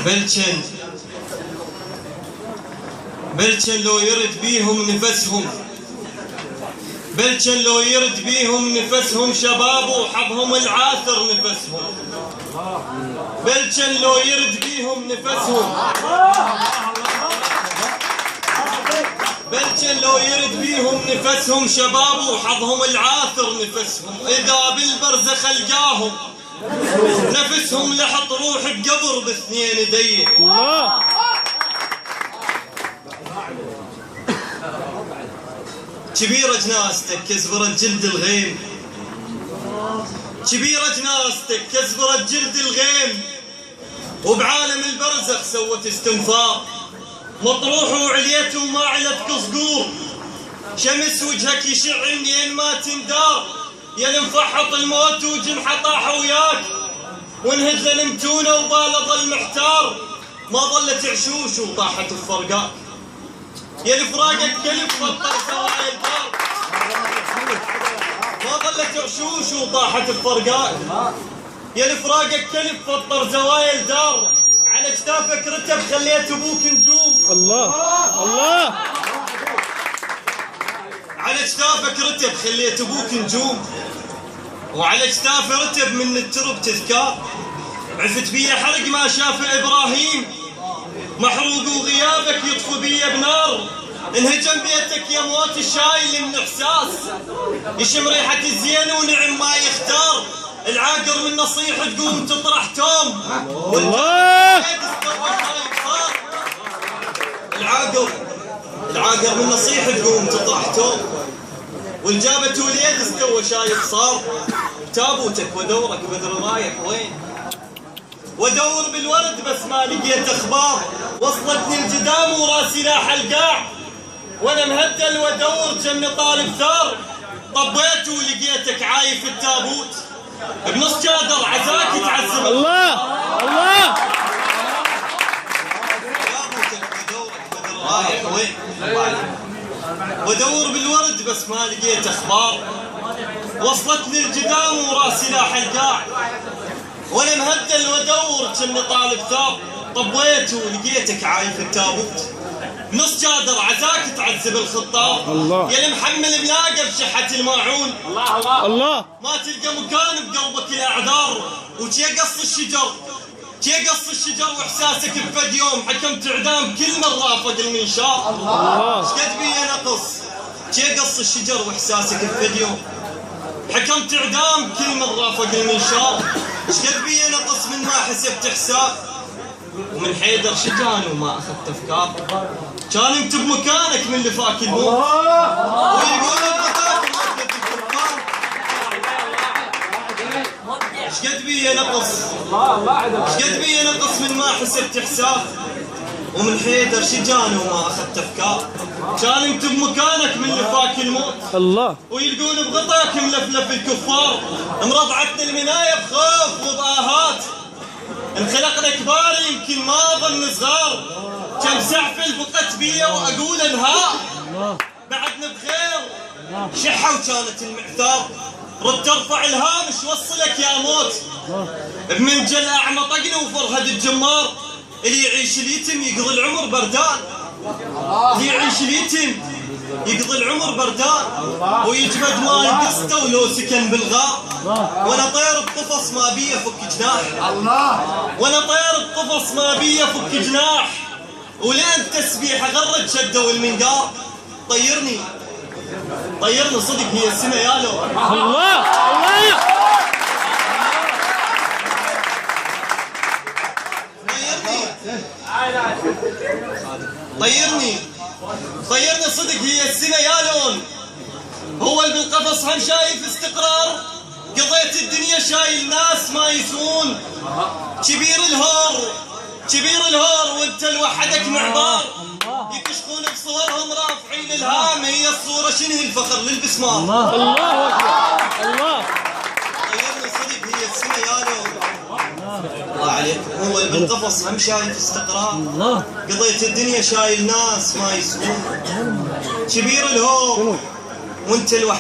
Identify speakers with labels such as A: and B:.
A: بلشن لو يرد بيهم نفسهم، بلشن لو يرد بيهم نفسهم، شباب وحظهم العاثر نفسهم، بلشن لو يرد بيهم نفسهم، بلشن لو يرد بيهم نفسهم، شباب وحظهم العاثر نفسهم، إذا بالبرزخ القاهم نفسهم لحط روح بقبر باثنين يديه. كبيرة جنازتك كسبرت جلد الغيم، كبيرة جنازتك كسبرت جلد الغيم، وبعالم البرزخ سوت استنفار، مطروح وعليته وما علتك صقور، شمس وجهك يشع منين ما تندار، يا المفحط الموت وجنحه طاح وياك، وانهز المتونه وباله ظل محتار، ما ظلت عشوش وطاحت بفرقاك، يا لفراقك كلب فطر سوايا الدار، ما ظلت عشوش وطاحت بفرقاك، يا لفراقك كلب فطر زوايا الدار، على كتافك رتب خليت ابوك نجوم.
B: الله الله،
A: على كتافك رتب خليت ابوك نجوم، وعلى كتافي رتب من الترب تذكار، عفت بيا حرق ما شافه ابراهيم، محروق وغيابك يطفو بيا بنار، انهجم بيتك يا موت الشايل من احساس، يشم ريحه الزين ونعم ما يختار، العاقر من نصيح تقوم تطرح توم،
B: الله
A: العاقر من نصيح تقوم تطرح توم، والجابت وليد استوى شايب صار، تابوتك ودورك بدر رايح وين، ودور بالورد بس ما لقيت اخبار، وصلتني الجدام وراسي لاح القاع، وانا مهدل وادور جن طالب ثار، طبيت ولقيتك عايف التابوت، بنص جادر عزاك تعذب.
B: الله الله،
A: رايح وين ودور بالورد بس ما لقيت اخبار، وصلتني الجدام وراسي لاح القاع، وانا مهدل وادور جن طالب ثار، طبيت ولقيتك عايف التابوت، نص جادر عزاك تعذب الخطاب،
B: الله
A: يا المحمل ملاقه بشحه الماعون،
B: الله الله الله،
A: ما تلقى مكان بقلبك الاعذار، وشي قص الشجر، شي قص الشجر واحساسك بفد يوم، حكمت اعدام كل من رافق المنشار،
B: الله
A: شقد بي نقص، شي قص الشجر واحساسك بفد يوم، حكمت اعدام كل من رافق المنشار، شقد بي نقص من ما حسبت حساب، ومن حيدر شجان وما اخذت افكار، كان انت بمكانك من اللي فاك الموت، ويقولوا بمكانك موت الكفار، شقد بي نقص، شقد بي نقص من ما حسبت حساب، ومن حيدر شجان وما اخذت افكار، كان انت بمكانك من اللي فاك الموت،
B: الله،
A: ويلقون بغطاك ملفلف الكفار، مرضعتنا المنايه بخوف وبآهات، انخلقنا كبار يمكن ما ظن صغار، كم سعفل بقت بيا واقول انهار، بعدنا بخير شحه وكانت المعثار، رد ترفع الهامش وصلك يا موت، بمنجل اعمى طقنا وفرهد الجمار، اللي يعيش اليتم يقضي العمر بردان، اللي يعيش اليتم يقضي العمر بردان، ويجمد ما يقصته ولو سكن بالغار، وانا طير بقفص ما بي افك جناح، وانا طير بقفص ما بي افك جناح، ولين تسبيحه غرد شده والمنقار، طيرني طيرني صدق هي السما يا لو.
B: الله الله،
A: طيرني طيرني صدق هي السما يا لون، هو اللي بالقفص هم شايف استقرار، قضيت الدنيا شايل ناس ما يسوون، كبير الهور كبير الهور وانت لوحدك معبار، يكشخون بصورهم رافعين الهام، هي الصورة شنو الفخر للبسمار.
B: الله الله اكبر، الله
A: طيرني صدق هي السما يا لون، الله عليك، هو اللي بالقفص هم شايف استقرار،
B: الله،
A: قضيت الدنيا شايل ناس ما يسوون، كبير الهور وانت لوحدك